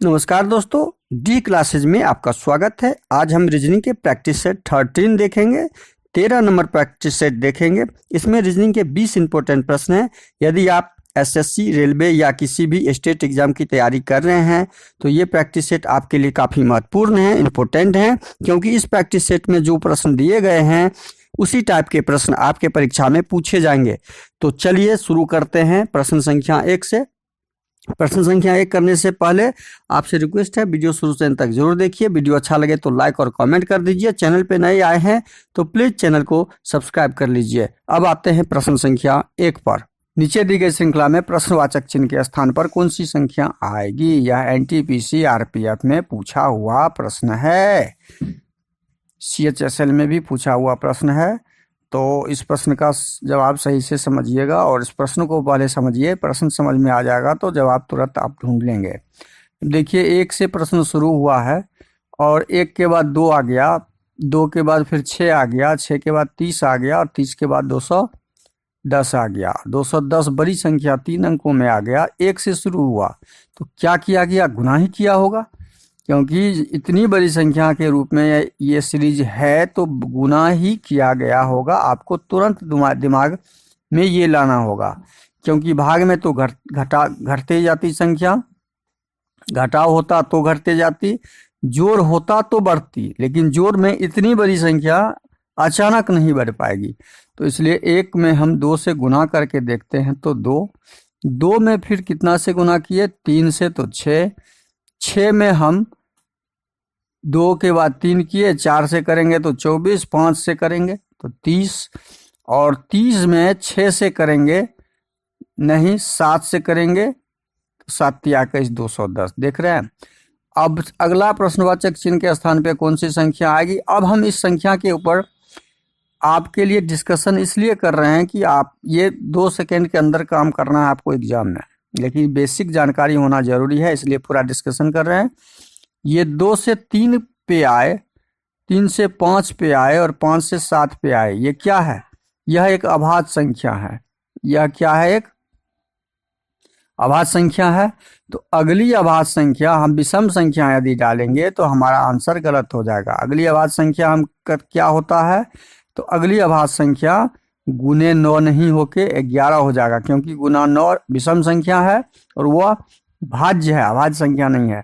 नमस्कार दोस्तों, D classes में आपका स्वागत है। आज हम रीजनिंग के प्रैक्टिस सेट 13 देखेंगे। 13 नंबर प्रैक्टिस सेट देखेंगे। इसमें रीजनिंग के 20 इंपॉर्टेंट प्रश्न हैं। यदि आप एसएससी, रेलवे या किसी भी स्टेट एग्जाम की तैयारी कर रहे हैं तो ये प्रैक्टिस सेट आपके लिए काफ़ी महत्वपूर्ण है, इंपॉर्टेंट है, क्योंकि इस प्रैक्टिस सेट में जो प्रश्न दिए गए हैं उसी टाइप के प्रश्न आपके परीक्षा में पूछे जाएंगे। तो चलिए शुरू करते हैं प्रश्न संख्या 1 से। प्रश्न संख्या 1 करने से पहले आपसे रिक्वेस्ट है, वीडियो शुरू से अंत तक जरूर देखिए। वीडियो अच्छा लगे तो लाइक और कमेंट कर दीजिए। चैनल पे नए आए हैं तो प्लीज चैनल को सब्सक्राइब कर लीजिए। अब आते हैं प्रश्न संख्या 1 पर। नीचे दी गई श्रृंखला में प्रश्नवाचक चिन्ह के स्थान पर कौन सी संख्या आएगी? यह एनटीपीसी आरपीएफ में पूछा हुआ प्रश्न है, सीएचएसएल में भी पूछा हुआ प्रश्न है। तो इस प्रश्न का जवाब सही से समझिएगा और इस प्रश्न को पहले समझिए। प्रश्न समझ में आ जाएगा तो जवाब तुरंत आप ढूंढ लेंगे। देखिए, 1 से प्रश्न शुरू हुआ है और 1 के बाद 2 आ गया, 2 के बाद फिर 6 आ गया, 6 के बाद 30 आ गया और 30 के बाद 210 आ गया। 210 बड़ी संख्या 3 अंकों में आ गया। 1 से शुरू हुआ तो क्या किया गया? गुना ही किया होगा, क्योंकि इतनी बड़ी संख्या के रूप में ये सीरीज है तो गुना ही किया गया होगा। आपको तुरंत दिमाग में ये लाना होगा, क्योंकि भाग में तो घटते जाती संख्या, घटाव होता तो घटते जाती, जोड़ होता तो बढ़ती, लेकिन जोड़ में इतनी बड़ी संख्या अचानक नहीं बढ़ पाएगी। तो इसलिए 1 में हम 2 से गुना करके देखते हैं तो 2 में फिर कितना से गुना किए? 3 से, तो 6 में हम 2 के बाद 3 किए, 4 से करेंगे तो 24, 5 से करेंगे तो 30 और 30 में 6 से करेंगे नहीं, 7 से करेंगे तो 7 या 21, 210। देख रहे हैं। अब अगला प्रश्नवाचक चिन्ह के स्थान पे कौन सी संख्या आएगी? अब हम इस संख्या के ऊपर आपके लिए डिस्कशन इसलिए कर रहे हैं कि आप ये 2 सेकेंड के अंदर काम करना है आपको एग्जाम में, लेकिन बेसिक जानकारी होना जरूरी है, इसलिए पूरा डिस्कशन कर रहे हैं। ये 2 से 3 पे आए, 3 से 5 पे आए और 5 से 7 पे आए। ये क्या है? यह एक अभाज्य संख्या है। यह क्या है? एक अभाज्य संख्या है। तो अगली अभाज्य संख्या हम विषम संख्या यदि डालेंगे तो हमारा आंसर गलत हो जाएगा। अगली अभाज्य संख्या हम क्या होता है? तो अगली अभाज्य संख्या गुने 9 नहीं होके 11 हो जाएगा, क्योंकि गुना 9 विषम संख्या है और वह भाज्य है, अभाज्य संख्या नहीं है।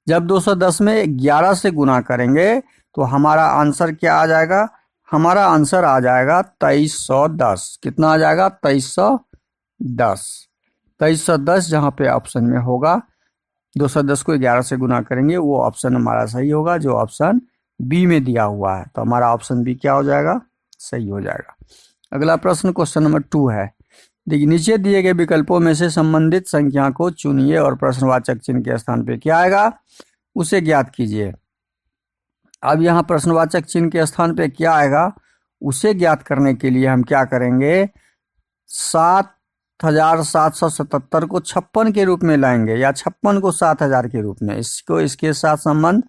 जब 210 में 11 से गुना करेंगे तो हमारा आंसर क्या आ जाएगा? हमारा आंसर आ जाएगा 2310। कितना आ जाएगा? 2310। 2310 जहाँ पे ऑप्शन में होगा, 210 को 11 से गुना करेंगे, वो ऑप्शन हमारा सही होगा, जो ऑप्शन बी में दिया हुआ है। तो हमारा ऑप्शन बी क्या हो जाएगा? सही हो जाएगा। अगला प्रश्न क्वेश्चन नंबर 2 है। देखिए, नीचे दिए गए विकल्पों में से संबंधित संख्या को चुनिए और प्रश्नवाचक चिन्ह के स्थान पे क्या आएगा उसे ज्ञात कीजिए। अब यहाँ प्रश्नवाचक चिन्ह के स्थान पे क्या आएगा उसे ज्ञात करने के लिए हम क्या करेंगे? 7777 को 56 के रूप में लाएंगे, या 56 को 7000 के रूप में। इसको इसके साथ संबंध,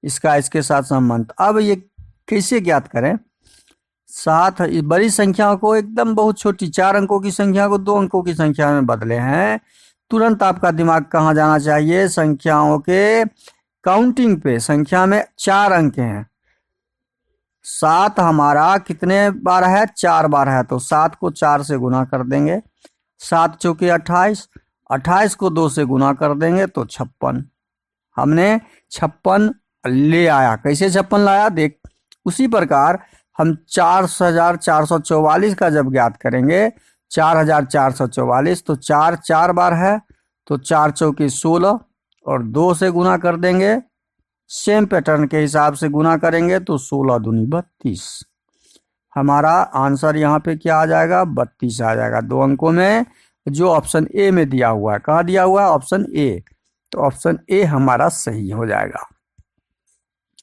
इसका इसके साथ संबंध। अब ये कैसे ज्ञात करें? 7 बड़ी संख्या को एकदम बहुत छोटी 4 अंकों की संख्या को 2 अंकों की संख्या में बदले हैं। तुरंत आपका दिमाग कहाँ जाना चाहिए? संख्याओं के काउंटिंग पे। संख्या में 4 अंक हैं। 7 हमारा कितने बार है? 4 बार है। तो 7 को 4 से गुना कर देंगे, 7 चौके 28, 28 को 2 से गुना कर देंगे तो 56। हमने 56 ले आया। कैसे 56 लाया? देख, उसी प्रकार हम 4444 का जब ज्ञात करेंगे, 4444, तो 4 4 बार है तो 4 चौके 16 और 2 से गुना कर देंगे। सेम पैटर्न के हिसाब से गुना करेंगे तो 16 दूनी 32। हमारा आंसर यहाँ पे क्या आ जाएगा? 32 आ जाएगा, 2 अंकों में, जो ऑप्शन ए में दिया हुआ है। कहाँ दिया हुआ है? Option A. तो ऑप्शन ए हमारा सही हो जाएगा।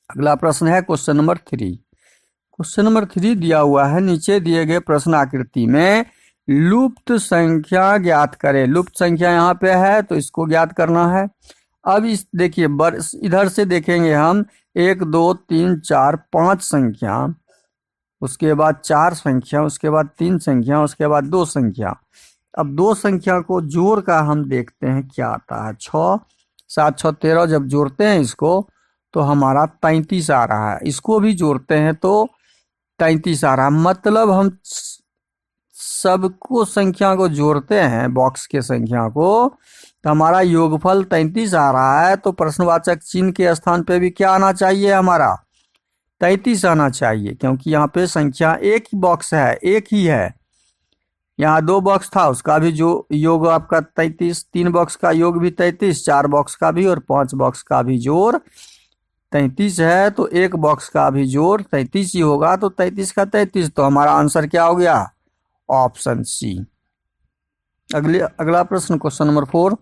अगला प्रश्न है क्वेश्चन नंबर 3। क्वेश्चन नंबर 3 दिया हुआ है, नीचे दिए गए प्रश्न आकृति में लुप्त संख्या ज्ञात करें। लुप्त संख्या यहाँ पे है तो इसको ज्ञात करना है। अब इस देखिए, इधर से देखेंगे हम 1 2 3 4 5 संख्या, उसके बाद 4 संख्या, उसके बाद 3 संख्या, उसके बाद 2 संख्या। अब 2 संख्या को जोड़ का हम देखते हैं क्या आता है। 6 7 6 13 जब जोड़ते हैं इसको तो हमारा 33 आ रहा है। इसको भी जोड़ते हैं तो 33 आ रहा है। मतलब हम सबको संख्या को जोड़ते हैं, बॉक्स के संख्या को, तो हमारा योगफल 33 आ रहा है। तो प्रश्नवाचक चिन्ह के स्थान पे भी क्या आना चाहिए, हमारा 33 आना चाहिए, क्योंकि यहाँ पे संख्या एक ही बॉक्स है, एक ही है। यहाँ 2 बॉक्स था, उसका भी जो योग आपका 33, 3 बॉक्स का योग भी 33, 4 बॉक्स का भी और 5 बॉक्स का भी जोड़ 33 है। तो एक बॉक्स का भी जोड़ 33 ही होगा। तो 33 का 33, तो हमारा आंसर क्या हो गया, ऑप्शन सी। अगला प्रश्न, क्वेश्चन नंबर 4।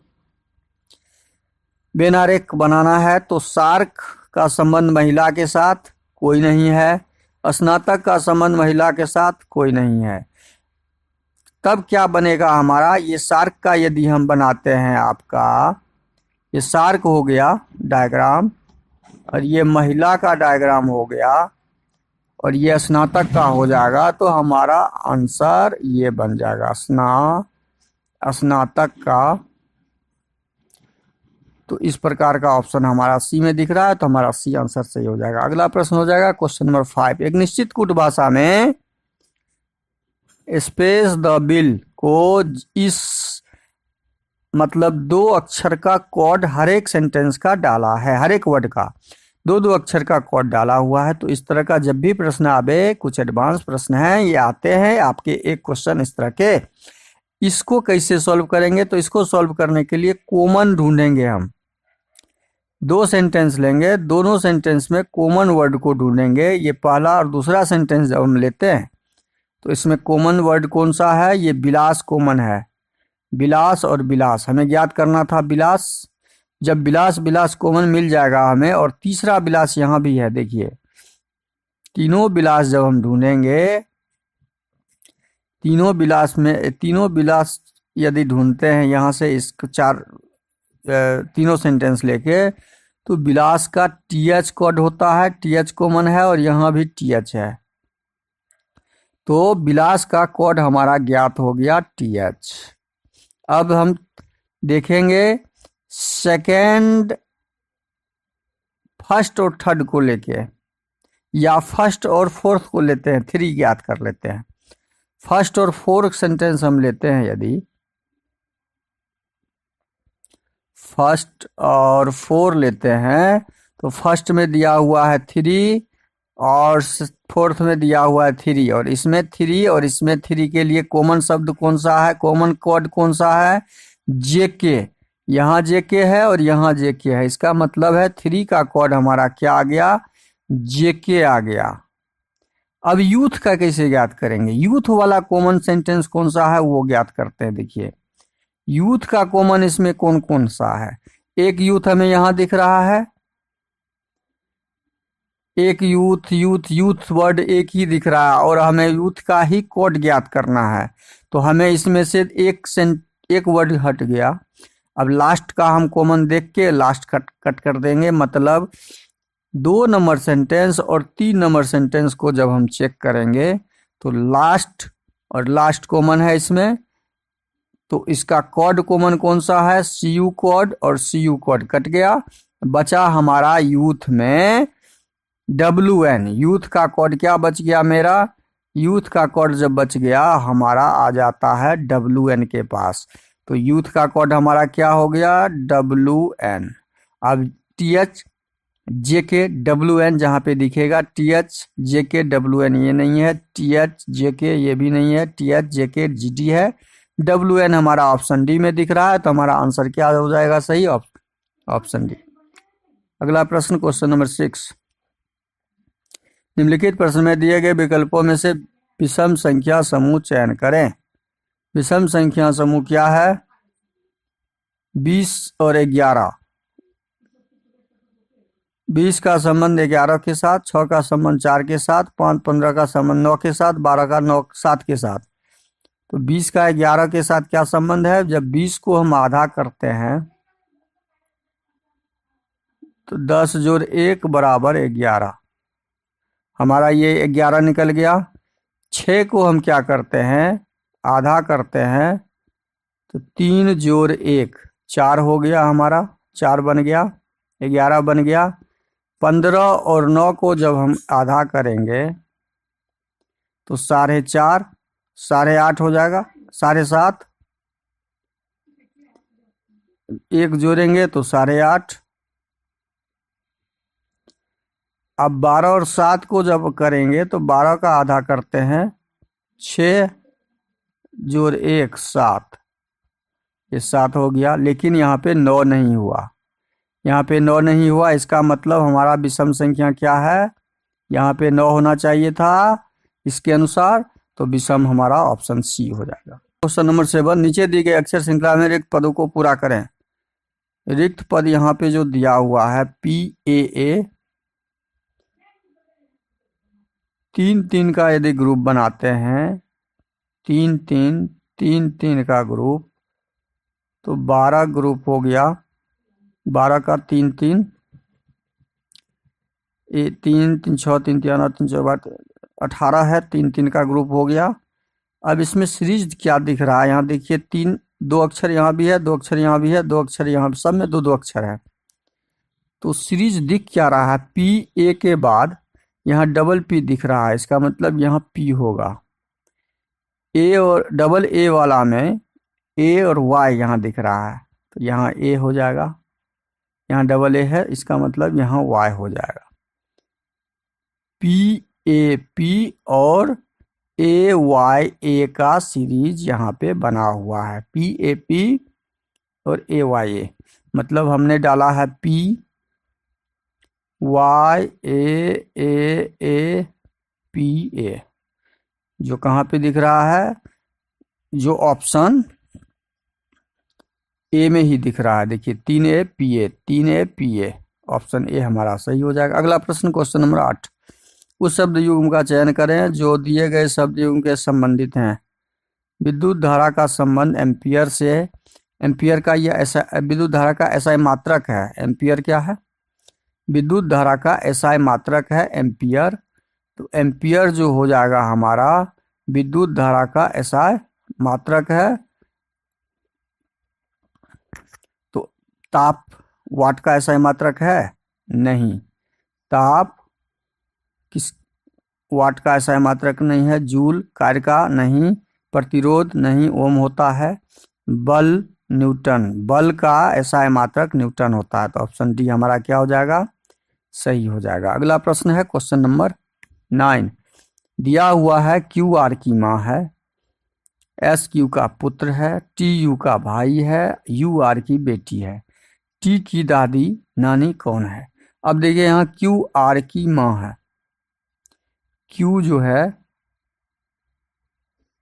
बेनारेक बनाना है तो सार्क का संबंध महिला के साथ कोई नहीं है, स्नातक का संबंध महिला के साथ कोई नहीं है। तब क्या बनेगा हमारा, ये सार्क का यदि हम बनाते हैं, आपका ये सार्क हो गया डायग्राम, और ये महिला का डायग्राम हो गया, और ये स्नातक का हो जाएगा। तो हमारा आंसर ये बन जाएगा स्नातक का। तो इस प्रकार का ऑप्शन हमारा सी में दिख रहा है, तो हमारा सी आंसर सही हो जाएगा। अगला प्रश्न हो जाएगा क्वेश्चन नंबर 5। एक निश्चित कूट भाषा में स्पेस द बिल को इस मतलब 2 अक्षर का कोड हर एक सेंटेंस का डाला है, हर एक वर्ड का 2 अक्षर का कोड डाला हुआ है। तो इस तरह का जब भी प्रश्न आवे, कुछ एडवांस प्रश्न हैं ये आते हैं आपके, एक क्वेश्चन इस तरह के, इसको कैसे सॉल्व करेंगे, तो इसको सॉल्व करने के लिए कॉमन ढूंढेंगे हम। 2 सेंटेंस लेंगे, दोनों सेंटेंस में कॉमन वर्ड को ढूंढेंगे। ये पहला और दूसरा सेंटेंस जब हम लेते हैं तो इसमें कॉमन वर्ड कौन सा है, ये विलास कॉमन है। विलास और विलास हमें ज्ञात करना था, विलास। जब विलास विलास कॉमन मिल जाएगा हमें, और तीसरा विलास यहाँ भी है, देखिए तीनों विलास जब हम ढूंढेंगे, तीनों विलास यदि ढूंढते हैं यहाँ से, इस तीनों सेंटेंस लेके, तो विलास का TH कोड होता है, TH कॉमन है, और यहाँ भी TH है। तो विलास का कोड हमारा ज्ञात हो गया TH। अब हम देखेंगे सेकेंड, फर्स्ट और थर्ड को लेके, या फर्स्ट और फोर्थ को लेते हैं, 3 ज्ञात कर लेते हैं। फर्स्ट और फोर्थ सेंटेंस हम लेते हैं, यदि फर्स्ट और 4 लेते हैं, तो फर्स्ट में दिया हुआ है 3 और फोर्थ में दिया हुआ है 3, और इसमें 3 और इसमें 3 के लिए कॉमन शब्द कौन सा है, कॉमन कोड कौन सा है, JK। यहाँ JK है और यहाँ JK है, इसका मतलब है 3 का कोड हमारा क्या आ गया, JK आ गया। अब यूथ का कैसे ज्ञात करेंगे, यूथ वाला कॉमन सेंटेंस कौन सा है वो ज्ञात करते हैं। देखिए यूथ का कॉमन इसमें कौन कौन सा है, एक यूथ हमें यहाँ दिख रहा है, एक यूथ वर्ड एक ही दिख रहा है, और हमें यूथ का ही कोड ज्ञात करना है। तो हमें इसमें से एक वर्ड हट गया। अब लास्ट का हम कॉमन देख के लास्ट कट कर देंगे। मतलब 2 नंबर सेंटेंस और 3 नंबर सेंटेंस को जब हम चेक करेंगे तो लास्ट कॉमन है इसमें, तो इसका कोड कॉमन कौन सा है, CU कोड, और CU कोड कट गया। बचा हमारा यूथ में WN। यूथ का कोड क्या बच गया मेरा, यूथ का कोड जब बच गया हमारा आ जाता है WN के पास। तो यूथ का कोड हमारा क्या हो गया, WN। अब TH JK WN जहाँ पे दिखेगा, TH JK WN ये नहीं है, TH JK ये भी नहीं है, TH JK GD है, WN हमारा ऑप्शन डी में दिख रहा है। तो हमारा आंसर क्या हो जाएगा, सही ऑप्शन डी। अगला प्रश्न क्वेश्चन नंबर 6। निम्नलिखित प्रश्न में दिए गए विकल्पों में से विषम संख्या समूह चयन करें। विषम संख्या समूह क्या है, 20 और 11। 20 का संबंध 11 के साथ, 6 का संबंध 4 के साथ, 5 15 का संबंध 9 के साथ, 12 का 9 7 के साथ। तो 20 का 11 के साथ क्या संबंध है, जब 20 को हम आधा करते हैं तो 10 जोड़ 1 बराबर 11। हमारा ये 11 निकल गया। 6 को हम क्या करते हैं, आधा करते हैं, तो 3 जोड़ 1 4 हो गया हमारा, 4 बन गया, 11 बन गया। 15 और 9 को जब हम आधा करेंगे तो 4.5, 8.5 हो जाएगा, 7.5, एक जोड़ेंगे तो 8.5। अब 12 और 7 को जब करेंगे तो 12 का आधा करते हैं, 6 जोड़ 1 7, ये 7 हो गया। लेकिन यहाँ पे 9 नहीं हुआ, यहाँ पे 9 नहीं हुआ, इसका मतलब हमारा विषम संख्या क्या है, यहाँ पे 9 होना चाहिए था इसके अनुसार, तो विषम हमारा ऑप्शन सी हो जाएगा। क्वेश्चन नंबर 7, नीचे दी गई अक्षर श्रृंखला में रिक्त पदों को पूरा करें। रिक्त पद यहाँ पे जो दिया हुआ है PAA, 3-3 का यदि ग्रुप बनाते हैं, 3-3 3-3 का ग्रुप, तो 12 ग्रुप हो गया, 12 का 3-3, 3-3 6 3 3 3 4 18 है, 3-3 का ग्रुप हो गया। अब इसमें सीरीज क्या दिख रहा है, यहाँ देखिए 3, 2 अक्षर यहाँ भी है, 2 अक्षर यहाँ भी है, 2 अक्षर यहाँ, सब में 2-2 अक्षर है। तो सीरीज दिख क्या रहा है, PA के बाद यहाँ डबल P दिख रहा है, इसका मतलब यहाँ P होगा। A और डबल A वाला में A और Y यहाँ दिख रहा है, तो यहाँ A हो जाएगा, यहाँ डबल A है, इसका मतलब यहाँ Y हो जाएगा। PAP और AYA का सीरीज यहाँ पे बना हुआ है, PAP और AYA, मतलब हमने डाला है PYAAAPA, जो कहाँ पे दिख रहा है, जो ऑप्शन ए में ही दिख रहा है। देखिए 3APA, 3APA, ऑप्शन ए हमारा सही हो जाएगा। अगला प्रश्न, क्वेश्चन नंबर 8, उस शब्द युग्म का चयन करें जो दिए गए शब्द युग्म के संबंधित हैं। विद्युत धारा का संबंध एम्पियर से है। एम्पियर का यह ऐसा, विद्युत धारा का एसआई मात्रक है। एम्पियर क्या है, विद्युत धारा का एसआई मात्रक है एम्पियर। तो एम्पियर जो हो जाएगा हमारा विद्युत धारा का एसआई मात्रक है। तो ताप वाट का एसआई मात्रक है नहीं, ताप किस वाट का एसआई मात्रक नहीं है, जूल कार्य का नहीं, प्रतिरोध नहीं, ओम होता है, बल न्यूटन, बल का एसआई मात्रक न्यूटन होता है। तो ऑप्शन डी हमारा क्या हो जाएगा, सही हो जाएगा। अगला प्रश्न है क्वेश्चन नंबर 9, दिया हुआ है QR की माँ है, SQ का पुत्र है, TU का भाई है, UR की बेटी है। T की दादी नानी कौन है। अब देखिए यहाँ QR की माँ है, Q जो है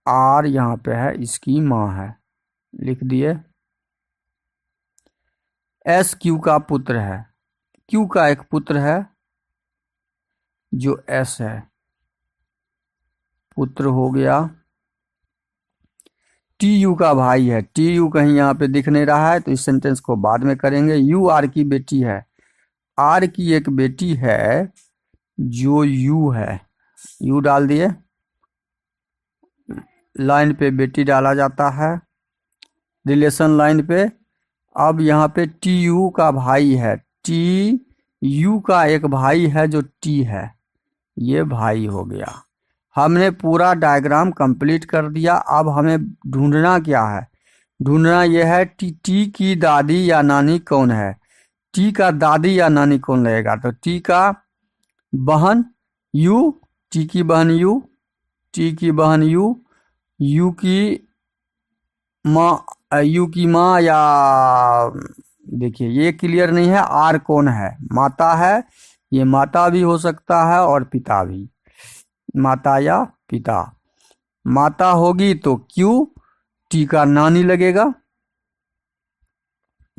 R यहाँ पे है, इसकी माँ है, लिख दिए। SQ का पुत्र है, Q का एक पुत्र है जो S है, पुत्र हो गया। TU का भाई है, TU कहीं यहाँ पे दिख नहीं रहा है, तो इस सेंटेंस को बाद में करेंगे। UR की बेटी है, R की एक बेटी है जो U है, U डाल दिए, लाइन पे बेटी डाला जाता है, रिलेशन लाइन पे। अब यहाँ पे TU का भाई है, TU का एक भाई है जो T है, ये भाई हो गया। हमने पूरा डायग्राम कंप्लीट कर दिया। अब हमें ढूंढना क्या है, ढूंढना यह है टी की दादी या नानी कौन है। टी का दादी या नानी कौन रहेगा, तो टी का बहन यू, टी की बहन यू, टी की बहन यू, यू की माँ, यू की माँ, या देखिए ये क्लियर नहीं है, आर कौन है, माता है, ये माता भी हो सकता है और पिता भी, माता या पिता। माता होगी तो क्यू, टी का नानी लगेगा,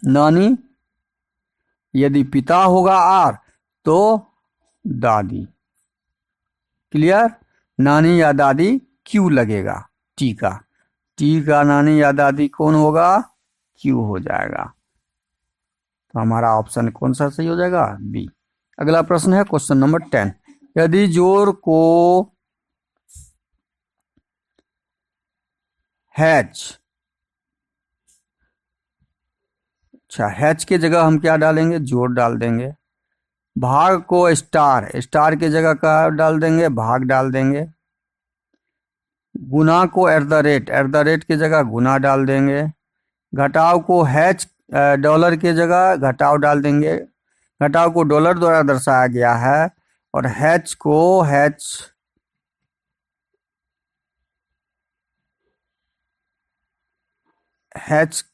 नानी। यदि पिता होगा आर तो दादी, क्लियर, नानी या दादी क्यू लगेगा टी का, टी का नानी या दादी कौन होगा, क्यू हो जाएगा। तो हमारा ऑप्शन कौन सा सही हो जाएगा, बी। अगला प्रश्न है क्वेश्चन नंबर 10, यदि जोड़ को हैच अच्छा, हैच के जगह हम क्या डालेंगे, जोड़ डाल देंगे। भाग को स्टार, स्टार की जगह का डाल देंगे, भाग डाल देंगे। गुना को एट द रेट की जगह गुना डाल देंगे। घटाव को हैच डॉलर की जगह घटाव डाल देंगे। घटाव को डॉलर द्वारा दर्शाया गया है और हैच को हैच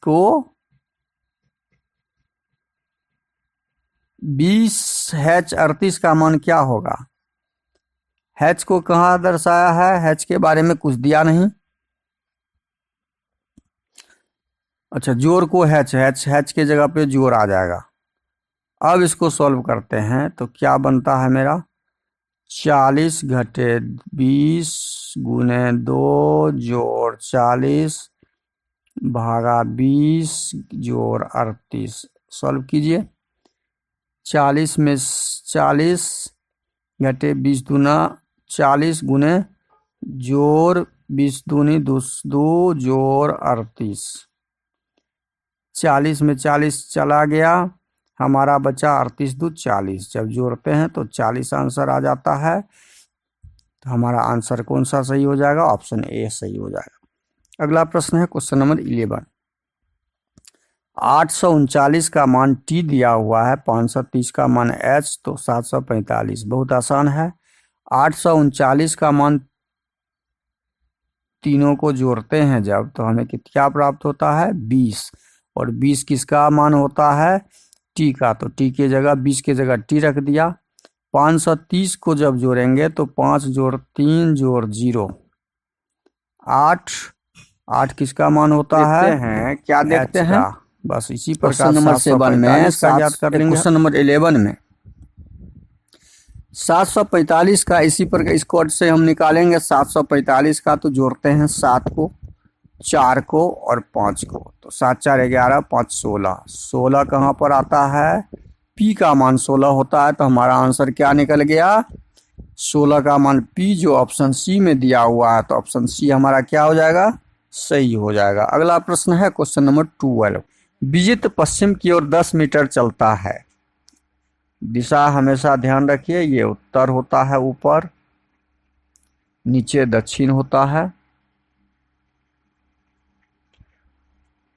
को 20 हैच 38 का मान क्या होगा। हैच को कहाँ दर्शाया है, हैच के बारे में कुछ दिया नहीं। अच्छा, जोड़ को हैच के जगह पे जोड़ आ जाएगा। अब इसको सॉल्व करते हैं तो क्या बनता है मेरा, 40 घटे 20 गुने 2 जोड़ 40 भागा 20 जोड़ 38। सॉल्व कीजिए। 40 में 40 घटे 20 दूना 40 गुने जोड़ 20 दूनी 2 जोड़ 38। 40 में 40 चला गया, हमारा बचा 38 दू 40। जब जोड़ते हैं तो 40 आंसर आ जाता है। तो हमारा आंसर कौन सा सही हो जाएगा, ऑप्शन ए सही हो जाएगा। अगला प्रश्न है क्वेश्चन नंबर 11। 839 का मान टी दिया हुआ है, 530 का मान एच, तो 745। बहुत आसान है। 839 का मान तीनों को जोड़ते हैं जब, तो हमें क्या प्राप्त होता है, 20। और 20 किसका मान होता है, टी का। तो टी की जगह 20 की जगह टी रख दिया। 530 को जब जोड़ेंगे तो 5 जोड़ 3 जोड़ 0 8 किसका मान होता है, क्या देखते हैं, बस इसी प्रकार नंबर 7 में याद कर लेंगे। क्वेश्चन नंबर 11 में 745 का इसी प्रकार इस कोड से हम निकालेंगे। 745 का तो जोड़ते हैं 7 को 4 को और 5 को, तो 7 4 11 5 16। 16 कहाँ पर आता है, पी का मान 16 होता है। तो हमारा आंसर क्या निकल गया, 16 का मान पी, जो ऑप्शन सी में दिया हुआ है। तो ऑप्शन सी हमारा क्या हो जाएगा, सही हो जाएगा। अगला प्रश्न है क्वेश्चन नंबर 12। विजित पश्चिम की ओर 10 मीटर चलता है। दिशा हमेशा ध्यान रखिए, ये उत्तर होता है ऊपर, नीचे दक्षिण होता है,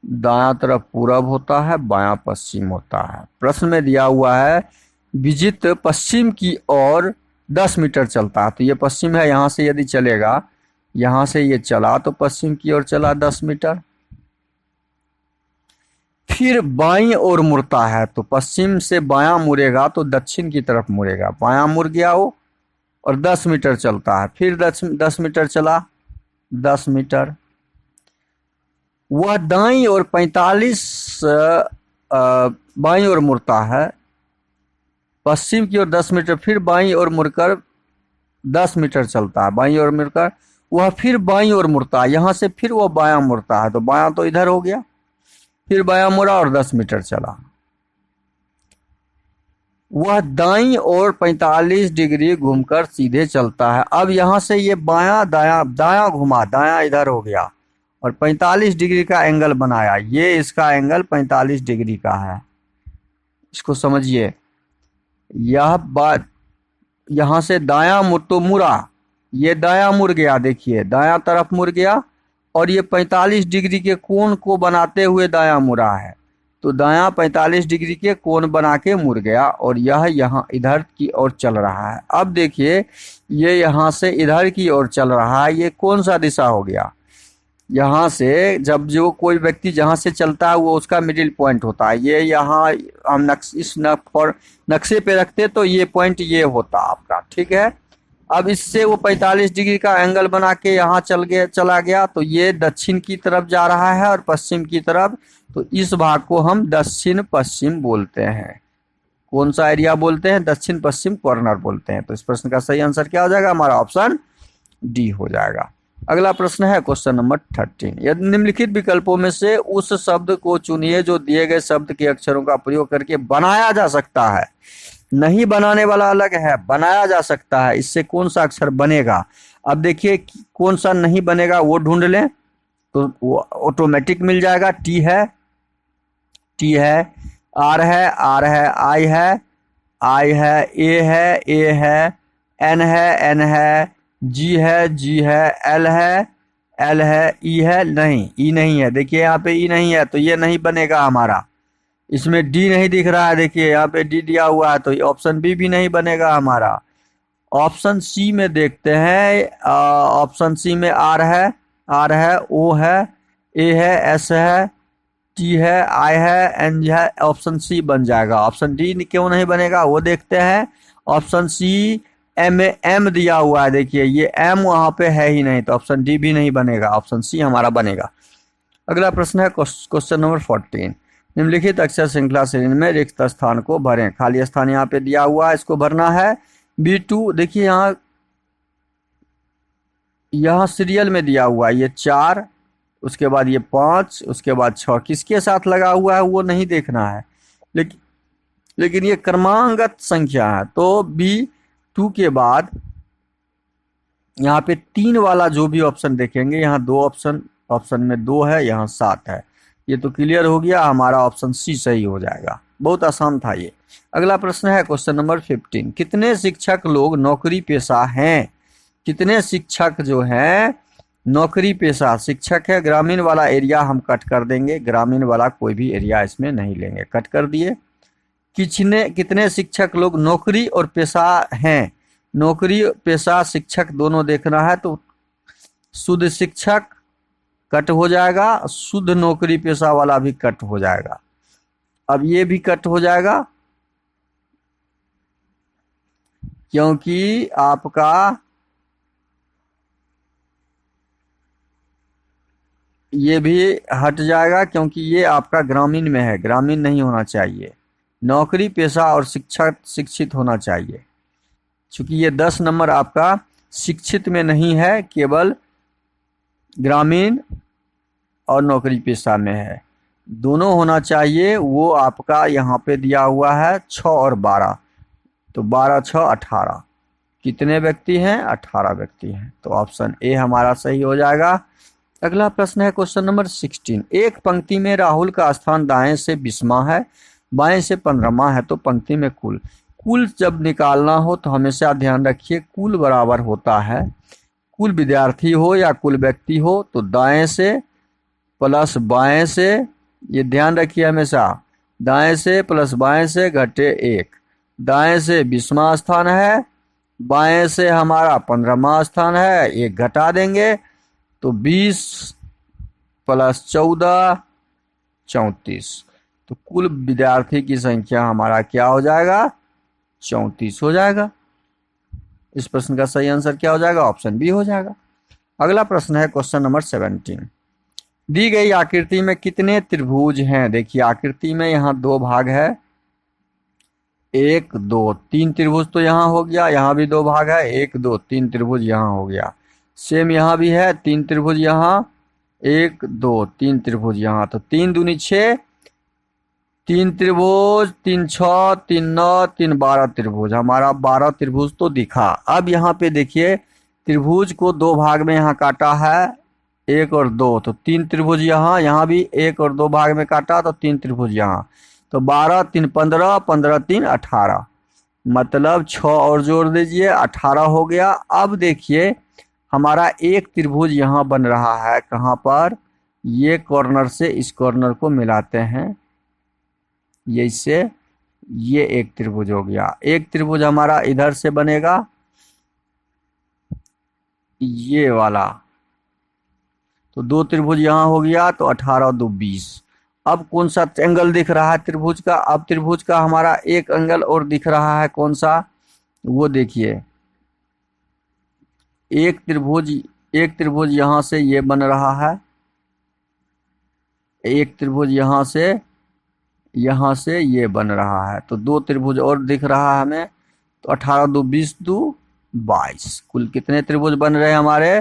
दायां तरफ पूरब होता है, बायां पश्चिम होता है। प्रश्न में दिया हुआ है विजित पश्चिम की ओर 10 मीटर चलता है। तो ये पश्चिम है, यहां से यदि चलेगा, यहां से ये चला तो पश्चिम की ओर चला 10 मीटर। फिर बाईं ओर मुड़ता है, तो पश्चिम से बायां मुड़ेगा तो दक्षिण की तरफ मुड़ेगा। बायां मुड़ गया वो और 10 मीटर चलता है। फिर 10 मीटर चला, 10 मीटर। वह दाईं ओर 45 बाईं ओर मुड़ता है, पश्चिम की ओर 10 मीटर, फिर बाईं ओर मुड़कर 10 मीटर चलता है। बाईं ओर मुड़कर वह फिर बाईं ओर मुड़ता है, यहां से फिर वह बायां मुड़ता है, तो बायां तो इधर हो गया, फिर बायां मुड़ा और 10 मीटर चला। वह दाईं ओर 45 डिग्री घूमकर सीधे चलता है। अब यहां से ये बायां दायां घुमा, दायां इधर हो गया और 45 डिग्री का एंगल बनाया। ये इसका एंगल 45 डिग्री का है, इसको समझिए। यह बात यहां से दायां मुड़ तो मुड़ा, ये दायां मुड़ गया, देखिए दायां तरफ मुड़ गया और ये 45 डिग्री के कोण को बनाते हुए दायां मुड़ा है। तो दायां 45 डिग्री के कोण बना के मुड़ गया और यह यहाँ इधर की ओर चल रहा है। अब देखिए ये यहाँ से इधर की ओर चल रहा है, ये कौन सा दिशा हो गया, यहाँ से जब जो कोई व्यक्ति जहाँ से चलता है वो उसका मिडिल पॉइंट होता है। ये यहाँ हम इस नक्शे पे रखते तो ये पॉइंट ये होता आपका, ठीक है। अब इससे वो 45 डिग्री का एंगल बना के यहाँ चला गया, तो ये दक्षिण की तरफ जा रहा है और पश्चिम की तरफ। तो इस भाग को हम दक्षिण पश्चिम बोलते हैं। कौन सा एरिया बोलते हैं, दक्षिण पश्चिम कॉर्नर बोलते हैं। तो इस प्रश्न का सही आंसर क्या हो जाएगा, हमारा ऑप्शन डी हो जाएगा। अगला प्रश्न है क्वेश्चन नंबर 13। यदि निम्नलिखित विकल्पों में से उस शब्द को चुनिए जो दिए गए शब्द के अक्षरों का प्रयोग करके बनाया जा सकता है। नहीं बनाने वाला अलग है, बनाया जा सकता है, इससे कौन सा अक्षर बनेगा। अब देखिए कौन सा नहीं बनेगा वो ढूंढ लें तो वो ऑटोमेटिक मिल जाएगा, टी है। टी है, आर है, आर है, आई है, आई है, ए है, एन है, जी है, एल है, ई है, नहीं ई नहीं है, देखिए यहाँ पे ई नहीं है तो ये नहीं बनेगा हमारा। इसमें डी नहीं दिख रहा है, देखिए यहाँ पे डी दिया हुआ है, तो ऑप्शन बी भी नहीं बनेगा हमारा। ऑप्शन सी में देखते हैं, ऑप्शन सी में आर है, ओ है, ए है, एस है, टी है, आई है, एन है, ऑप्शन सी बन जाएगा। ऑप्शन डी क्यों नहीं बनेगा वो देखते हैं। ऑप्शन सी एम दिया हुआ है, देखिए ये एम वहां पे है ही नहीं, तो ऑप्शन डी भी नहीं बनेगा, ऑप्शन सी हमारा बनेगा। अगला प्रश्न है क्वेश्चन नंबर 14। निम्नलिखित अक्षर श्रृंखला श्रेणी में रिक्त स्थान को भरें। खाली स्थान यहाँ पे दिया हुआ है, इसको भरना है। B2 देखिए यहाँ सीरियल में दिया हुआ है, ये 4, उसके बाद ये 5, उसके बाद 6, किसके साथ लगा हुआ है वो नहीं देखना है, लेकिन ये क्रमांगत संख्या है। तो B2 के बाद यहाँ पे 3 वाला जो भी ऑप्शन देखेंगे, यहाँ 2 ऑप्शन में 2 है, यहाँ 7 है, ये तो क्लियर हो गया, हमारा ऑप्शन सी सही हो जाएगा। बहुत आसान था ये। अगला प्रश्न है क्वेश्चन नंबर 15। कितने शिक्षक लोग नौकरी पेशा हैं? कितने शिक्षक जो हैं नौकरी पेशा शिक्षक है? ग्रामीण वाला एरिया हम कट कर देंगे, ग्रामीण वाला कोई भी एरिया इसमें नहीं लेंगे, कट कर दिए। कितने शिक्षक लोग नौकरी और पेशा हैं? नौकरी पेशा शिक्षक दोनों देखना है, तो शुद्ध शिक्षक कट हो जाएगा, शुद्ध नौकरी पेशा वाला भी कट हो जाएगा। अब ये भी कट हो जाएगा क्योंकि आपका ये भी हट जाएगा, क्योंकि ये आपका ग्रामीण में है, ग्रामीण नहीं होना चाहिए। नौकरी पेशा और शिक्षित होना चाहिए, क्योंकि ये 10 नंबर आपका शिक्षित में नहीं है, केवल ग्रामीण और नौकरी पेशा में है। दोनों होना चाहिए, वो आपका यहाँ पे दिया हुआ है 6 और 12, तो 12 6 18। कितने व्यक्ति हैं? 18 व्यक्ति हैं, तो ऑप्शन ए हमारा सही हो जाएगा। अगला प्रश्न है क्वेश्चन नंबर 16। एक पंक्ति में राहुल का स्थान दाएं से 20वां है, बाएं से 15वां है, तो पंक्ति में कुल जब निकालना हो तो हमेशा ध्यान रखिए कुल बराबर होता है, कुल विद्यार्थी हो या कुल व्यक्ति हो, तो दाएं से प्लस बाएं से, ये ध्यान रखिए हमेशा, दाएं से प्लस बाएं से घटे 1। दाएं से 20वां स्थान है, बाएं से हमारा 15वां स्थान है, 1 घटा देंगे तो 20 प्लस 14 34, तो कुल विद्यार्थी की संख्या हमारा क्या हो जाएगा? 34 हो जाएगा। इस प्रश्न का सही आंसर क्या हो जाएगा? ऑप्शन बी हो जाएगा। अगला प्रश्न है क्वेश्चन नंबर 17। दी गई आकृति में कितने त्रिभुज हैं? देखिए आकृति में यहाँ 2 भाग है, 1 2 3 त्रिभुज तो यहाँ हो गया, यहाँ भी 2 भाग है, 1 2 3 त्रिभुज यहाँ हो गया। सेम यहाँ भी है, 3 त्रिभुज यहाँ, 1 2 3 त्रिभुज यहाँ, तो 3 दूनी 6, 3 त्रिभुज, 3 6, 3 9, 3 12 त्रिभुज, हमारा 12 त्रिभुज तो दिखा। अब यहाँ पे देखिए त्रिभुज को 2 भाग में यहाँ काटा है, 1 और 2, तो 3 त्रिभुज यहाँ, यहाँ भी 1 और 2 भाग में काटा, तो 3 त्रिभुज यहाँ, तो 12 3 15, 15 3 18, मतलब 6 और जोड़ दीजिए 18 हो गया। अब देखिए हमारा एक त्रिभुज यहाँ बन रहा है, कहाँ पर? ये कॉर्नर से इस कॉर्नर को मिलाते हैं, ये इससे ये एक त्रिभुज हो गया। एक त्रिभुज हमारा इधर से बनेगा, ये वाला, तो 2 त्रिभुज यहाँ हो गया, तो 18 2 20। अब कौन सा एंगल दिख रहा है त्रिभुज का? अब त्रिभुज का हमारा एक एंगल और दिख रहा है, कौन सा? वो देखिए एक त्रिभुज यहाँ से ये बन रहा है, एक त्रिभुज यहाँ से ये बन रहा है, तो 2 त्रिभुज और दिख रहा है हमें, तो 18 2 20 2 22। कुल कितने त्रिभुज बन रहे हैं हमारे?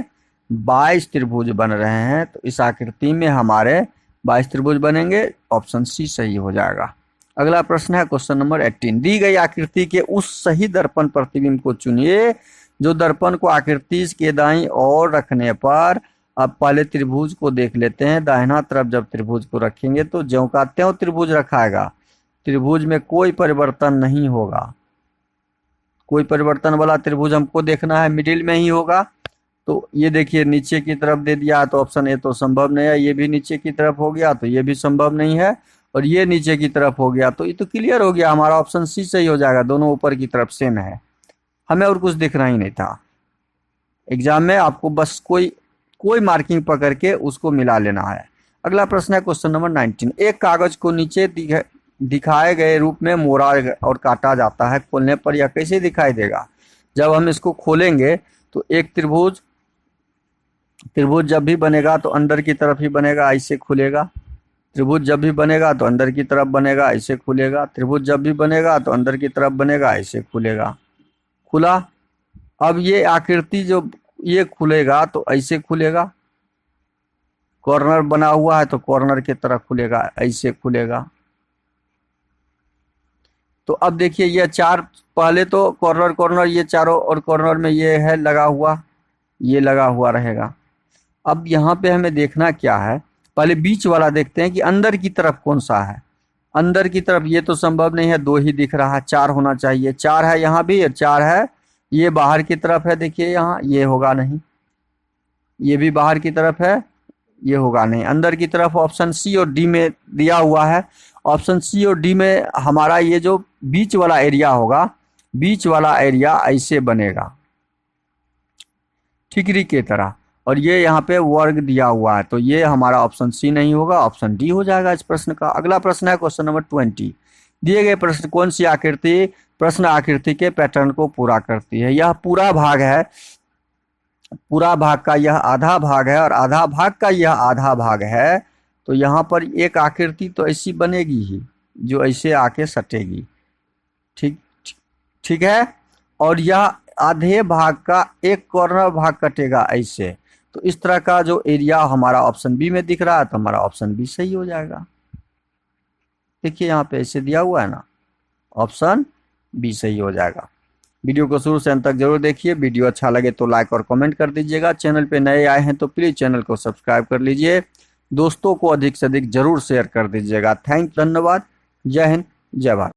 22 त्रिभुज बन रहे हैं, तो इस आकृति में हमारे 22 त्रिभुज बनेंगे, ऑप्शन सी सही हो जाएगा। अगला प्रश्न है क्वेश्चन नंबर 18। दी गई आकृति के उस सही दर्पण प्रतिबिंब को चुनिए जो दर्पण को आकृति के दाईं ओर रखने पर अब पहले त्रिभुज को देख लेते हैं। दाहिना तरफ जब त्रिभुज को रखेंगे तो ज्यों का त्यों त्रिभुज रखाएगा, त्रिभुज में कोई परिवर्तन नहीं होगा। कोई परिवर्तन वाला त्रिभुज हमको देखना है, मिडिल में ही होगा। तो ये देखिए नीचे की तरफ दे दिया तो ऑप्शन ए तो संभव नहीं है, ये भी नीचे की तरफ हो गया तो ये भी संभव नहीं है, और ये नीचे की तरफ हो गया तो ये तो क्लियर हो गया, हमारा ऑप्शन सी सही हो जाएगा। दोनों ऊपर की तरफ सेम है, हमें और कुछ दिखना ही नहीं था। एग्जाम में आपको बस कोई मार्किंग पकड़ के उसको मिला लेना है। अगला प्रश्न है क्वेश्चन नंबर 19। एक कागज को नीचे दिखाए गए रूप में मोड़ा और काटा जाता है, खोलने पर यह कैसे दिखाई देगा? जब हम इसको खोलेंगे तो एक त्रिभुज जब भी बनेगा तो अंदर की तरफ ही बनेगा, ऐसे खुलेगा। त्रिभुज जब भी बनेगा तो अंदर की तरफ बनेगा, ऐसे खुलेगा। त्रिभुज जब भी बनेगा तो अंदर की तरफ बनेगा, ऐसे खुलेगा। खुला। अब ये आकृति जो ये खुलेगा तो ऐसे खुलेगा, कॉर्नर बना हुआ है तो कॉर्नर की तरफ खुलेगा, ऐसे खुलेगा। तो अब देखिए ये चार, पहले तो कॉर्नर ये चारों, और कॉर्नर में ये है लगा हुआ, ये लगा हुआ रहेगा। अब यहाँ पे हमें देखना क्या है, पहले बीच वाला देखते हैं कि अंदर की तरफ कौन सा है। अंदर की तरफ ये तो संभव नहीं है, दो ही दिख रहा है, चार होना चाहिए। चार है यहाँ भी और चार है ये बाहर की तरफ है, देखिए यहाँ, ये होगा नहीं। ये भी बाहर की तरफ है, ये होगा नहीं। अंदर की तरफ ऑप्शन सी और डी में दिया हुआ है। ऑप्शन सी और डी में हमारा ये जो बीच वाला एरिया होगा, बीच वाला एरिया ऐसे बनेगा ठिकरी की तरह, और ये यहाँ पे वर्ग दिया हुआ है, तो ये हमारा ऑप्शन सी नहीं होगा, ऑप्शन डी हो जाएगा इस प्रश्न का। अगला प्रश्न है क्वेश्चन नंबर 20। दिए गए प्रश्न कौन सी आकृति प्रश्न आकृति के पैटर्न को पूरा करती है? यह पूरा भाग है, पूरा भाग का यह आधा भाग है और आधा भाग का यह आधा भाग है। तो यहाँ पर एक आकृति तो ऐसी बनेगी ही जो ऐसे आके सटेगी, ठीक ठीक है। और यह आधे भाग का एक कॉर्नर भाग कटेगा ऐसे। तो इस तरह का जो एरिया हमारा ऑप्शन बी में दिख रहा है तो हमारा ऑप्शन बी सही हो जाएगा। देखिए यहाँ पे ऐसे दिया हुआ है ना, ऑप्शन बी सही हो जाएगा। वीडियो को शुरू से अंत तक जरूर देखिए। वीडियो अच्छा लगे तो लाइक और कमेंट कर दीजिएगा। चैनल पे नए आए हैं तो प्लीज़ चैनल को सब्सक्राइब कर लीजिए। दोस्तों को अधिक से अधिक जरूर शेयर कर दीजिएगा। धन्यवाद। जय हिंद, जय भारत।